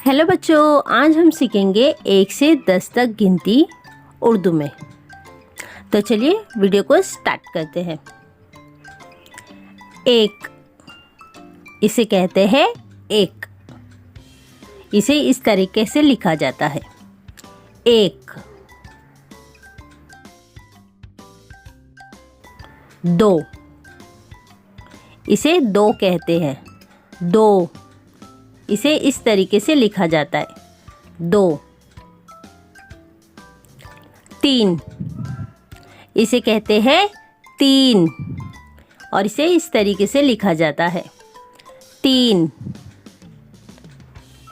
Hello बच्चों, आज हम सीखेंगे 1 से 10 तक गिनती उर्दू में। तो चलिए वीडियो को स्टार्ट करते हैं। 1, इसे कहते हैं 1। इसे इस तरीके से लिखा जाता है 1। 2, इसे 2 कहते हैं 2। इसे इस तरीके से लिखा जाता है 2। 3, इसे कहते हैं 3 और इसे इस तरीके से लिखा जाता है 3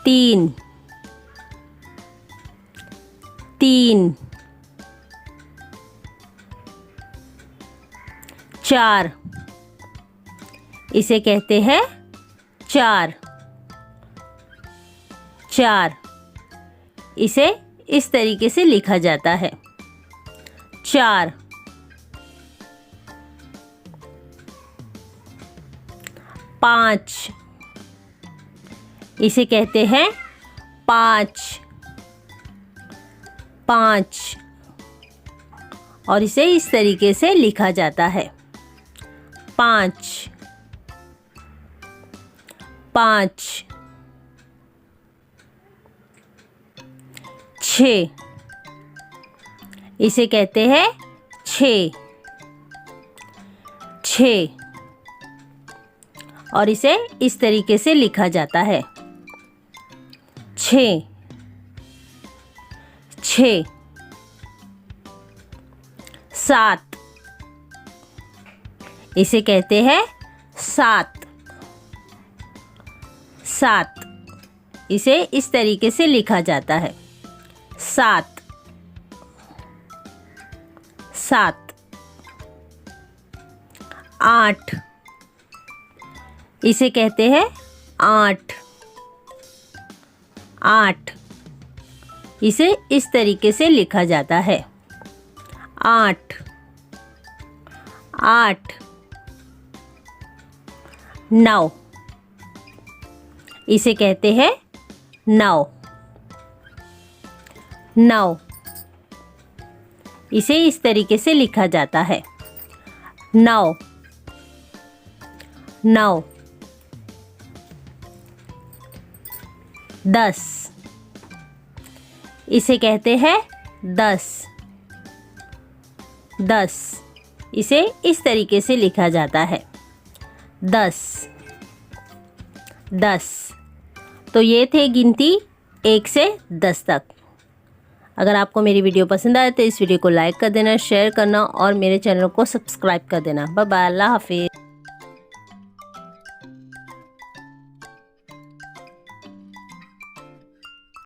3 3। 4, इसे कहते हैं 4 4। इसे इस तरीके से लिखा जाता है 4। 5, इसे कहते हैं 5 5 और इसे इस तरीके से लिखा जाता है 5 5। 6, इसे कहते हैं 6 6 और इसे इस तरीके से लिखा जाता है 6 6। 7, इसे कहते हैं 7 7। इसे इस तरीके से लिखा जाता है 7 7। 8, इसे कहते हैं 8 8। इसे इस तरीके से लिखा जाता है 8 8। 9, इसे कहते हैं 9 9। इसे इस तरीके से लिखा जाता है 9 9। 10, इसे कहते हैं 10 10। इसे इस तरीके से लिखा जाता है 10 10। तो ये थे गिनती 1 से 10 तक। अगर आपको मेरी वीडियो पसंद आए तो इस वीडियो को लाइक कर देना, शेयर करना और मेरे चैनल को सब्सक्राइब कर देना। बाय बाय, अल्लाह हाफिज़।